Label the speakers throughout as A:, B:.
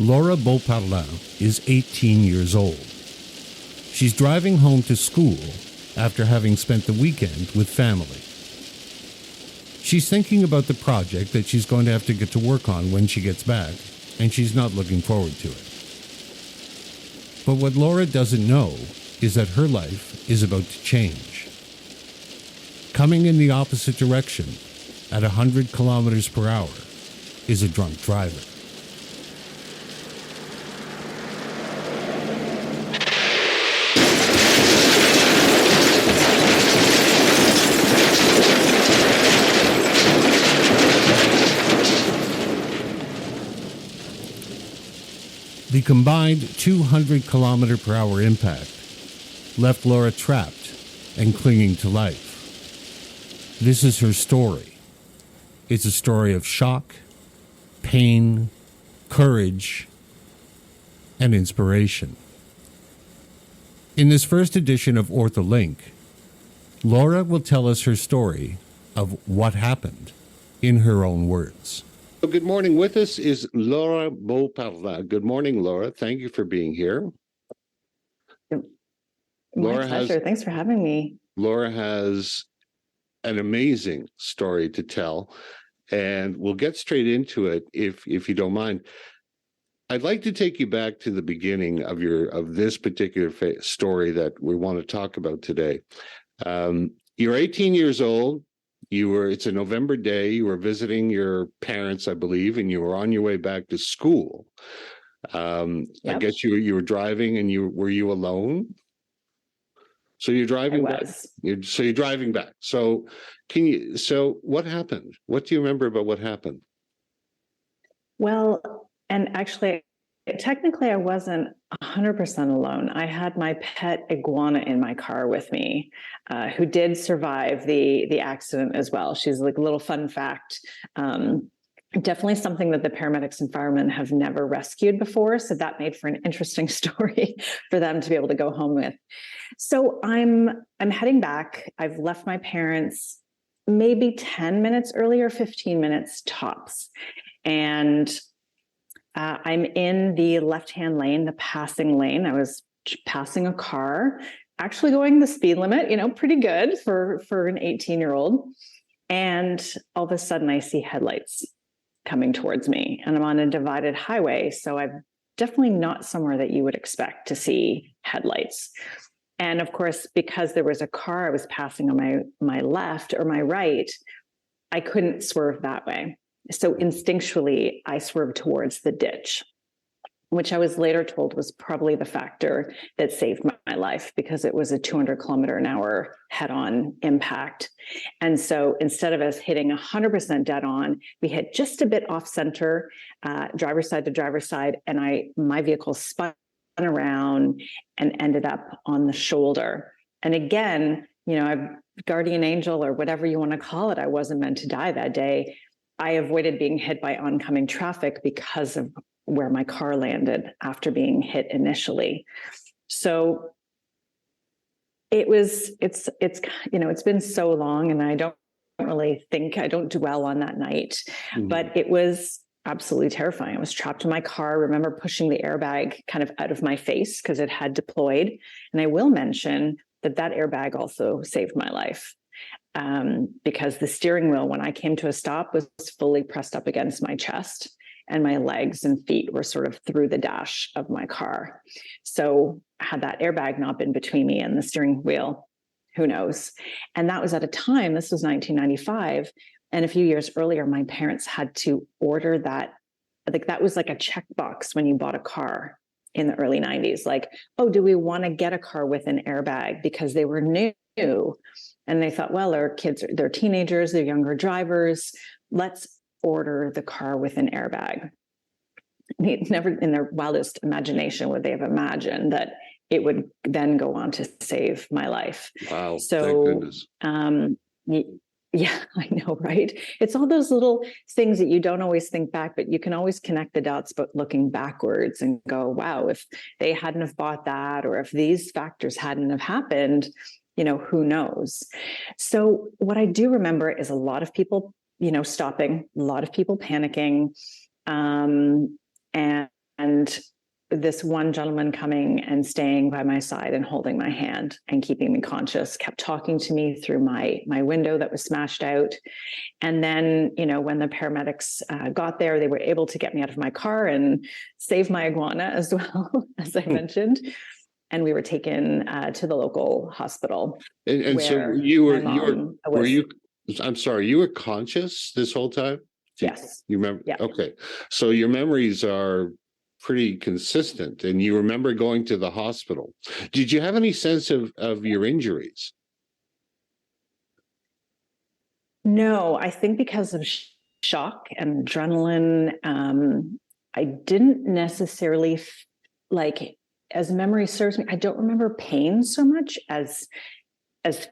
A: Laura Beauparlant is 18 years old. She's driving home to school after having spent the weekend with family. She's thinking about the project that she's going to have to get to work on when she gets back, and she's not looking forward to it. But what Laura doesn't know is that her life is about to change. Coming in the opposite direction at 100 kilometers per hour is a drunk driver. The combined 200 kilometer per hour impact left Laura trapped and clinging to life. This is her story. It's a story of shock, pain, courage, and inspiration. In this first edition of Ortholink, Laura will tell us her story of what happened in her own words. Good morning. With us is Laura Beauparlant. Good morning, Laura. Thank you for being here.
B: My pleasure. Thanks for having me.
A: Laura has an amazing story to tell, and we'll get straight into it if you don't mind. I'd like to take you back to the beginning of this particular story that we want to talk about today. You're 18 years old. It's a November day. You were visiting your parents, I believe, and you were on your way back to school. Yep. I guess you were driving, and were you alone? So you're driving back. You're driving back. So what happened? What do you remember about what happened?
B: Well, and actually, technically, I wasn't 100% alone. I had my pet iguana in my car with me, who did survive the accident as well. She's like a little fun fact. Definitely something that the paramedics and firemen have never rescued before. So that made for an interesting story for them to be able to go home with. So I'm heading back. I've left my parents maybe 10 minutes earlier, 15 minutes tops. And I'm in the left-hand lane, the passing lane. I was passing a car, actually going the speed limit, pretty good for an 18-year-old. And all of a sudden I see headlights coming towards me, and I'm on a divided highway. So I'm definitely not somewhere that you would expect to see headlights. And of course, because there was a car I was passing on my left or my right, I couldn't swerve that way. So instinctually, I swerved towards the ditch, which I was later told was probably the factor that saved my life, because it was a 200 kilometer an hour head-on impact. And so instead of us hitting 100% dead on, we hit just a bit off center, driver's side to driver's side, and my vehicle spun around and ended up on the shoulder. And again, I'm guardian angel or whatever you want to call it. I wasn't meant to die that day. I avoided being hit by oncoming traffic because of where my car landed after being hit initially. So it's been so long, and I don't dwell on that night, but it was absolutely terrifying. I was trapped in my car. I remember pushing the airbag kind of out of my face because it had deployed. And I will mention that airbag also saved my life. Because the steering wheel, when I came to a stop, was fully pressed up against my chest, and my legs and feet were sort of through the dash of my car. So had that airbag not been between me and the steering wheel, who knows? And that was at a time, this was 1995. And a few years earlier, my parents had to order that. I think that was like a checkbox when you bought a car in the early 90s. Like, oh, do we want to get a car with an airbag? Because they were new. And they thought, well, they're teenagers, they're younger drivers. Let's order the car with an airbag. Never in their wildest imagination would they have imagined that it would then go on to save my life.
A: Wow.
B: So,
A: thank goodness.
B: Yeah, I know, right? It's all those little things that you don't always think back, but you can always connect the dots, but looking backwards and go, wow, if they hadn't have bought that, or if these factors hadn't have happened, who knows? So what I do remember is a lot of people, stopping, a lot of people panicking. And and this one gentleman coming and staying by my side and holding my hand and keeping me conscious, kept talking to me through my window that was smashed out. And then, when the paramedics got there, they were able to get me out of my car and save my iguana as well, as I mentioned. And we were taken to the local hospital.
A: And so you were conscious this whole time?
B: Yes.
A: You remember?
B: Yeah.
A: Okay. So your memories are pretty consistent, and you remember going to the hospital. Did you have any sense of your injuries?
B: No, I think because of shock and adrenaline, I didn't necessarily as memory serves me, I don't remember pain so much as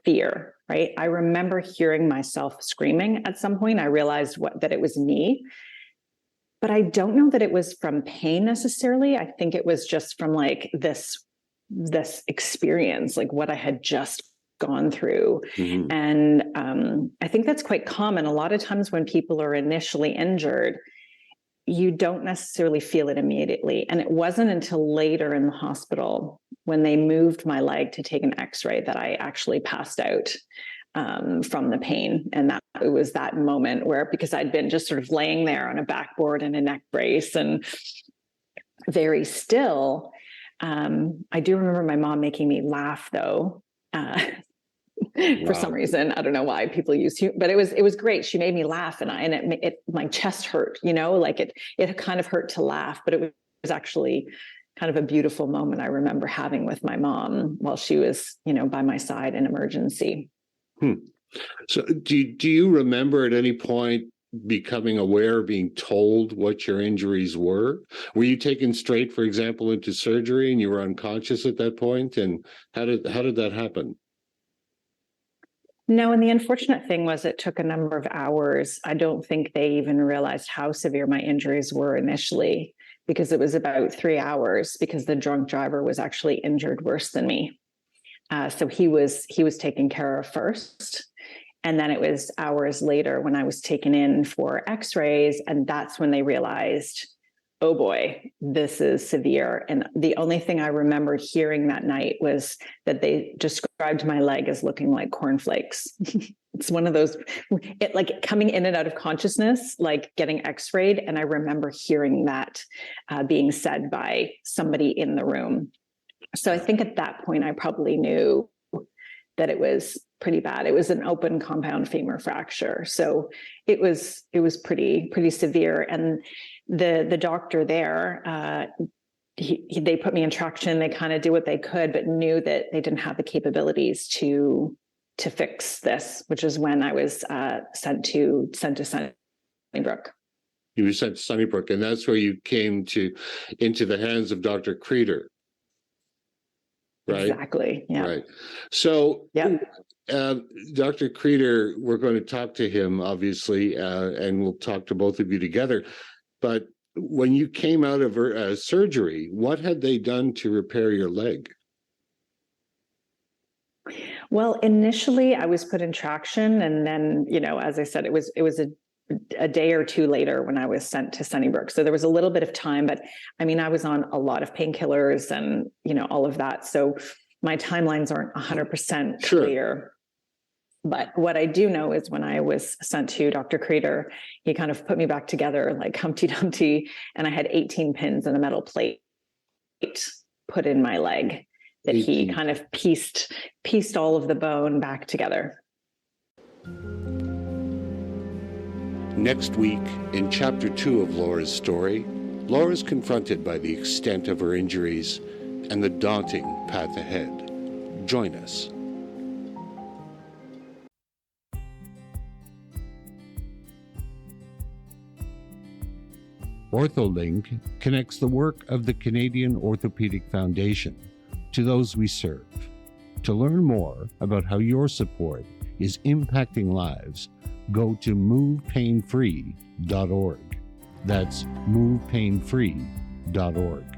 B: fear, right? I remember hearing myself screaming at some point. I realized that it was me, but I don't know that it was from pain necessarily. I think it was just from this experience, like what I had just gone through.
A: Mm-hmm.
B: And I think that's quite common. A lot of times when people are initially injured, you don't necessarily feel it immediately. And it wasn't until later in the hospital when they moved my leg to take an x-ray that I actually passed out from the pain. And that it was that moment where, because I'd been just sort of laying there on a backboard and a neck brace and very still. I do remember my mom making me laugh though. For some reason, I don't know why people use humor, but it was great. She made me laugh, and my chest hurt. It kind of hurt to laugh, but it was actually kind of a beautiful moment I remember having with my mom while she was, by my side in emergency.
A: So, do you remember at any point becoming aware, being told what your injuries were? Were you taken straight, for example, into surgery, and you were unconscious at that point? And how did that happen?
B: No, and the unfortunate thing was it took a number of hours. I don't think they even realized how severe my injuries were initially, because it was about 3 hours, because the drunk driver was actually injured worse than me. So he was taken care of first. And then it was hours later when I was taken in for x-rays, and that's when they realized, oh boy, this is severe. And the only thing I remembered hearing that night was that they described my leg as looking like cornflakes. It's one of those, like coming in and out of consciousness, like getting x-rayed. And I remember hearing that being said by somebody in the room. So I think at that point, I probably knew that it was pretty bad. It was an open compound femur fracture. So it was pretty severe. And the doctor there, they put me in traction. They kind of did what they could, but knew that they didn't have the capabilities to fix this, which is when I was sent to Sunnybrook.
A: You were sent to Sunnybrook, and that's where you came into the hands of Dr. Creeder. Right?
B: Exactly. Yeah.
A: Right. So,
B: yeah.
A: Dr. Creeder, we're going to talk to him, obviously, and we'll talk to both of you together. But when you came out of surgery, what had they done to repair your leg?
B: Well, initially I was put in traction, and then, as I said, it was a day or two later when I was sent to Sunnybrook. So there was a little bit of time, but I mean, I was on a lot of painkillers and, all of that. So my timelines aren't 100% clear. But what I do know is when I was sent to Dr. Creeder, he kind of put me back together like Humpty Dumpty, and I had 18 pins and a metal plate put in my leg that 18. He kind of pieced all of the bone back together.
A: Next week, in Chapter 2 of Laura's story, Laura's confronted by the extent of her injuries and the daunting path ahead. Join us. Ortholink connects the work of the Canadian Orthopaedic Foundation to those we serve. To learn more about how your support is impacting lives, go to movepainfree.org. That's movepainfree.org.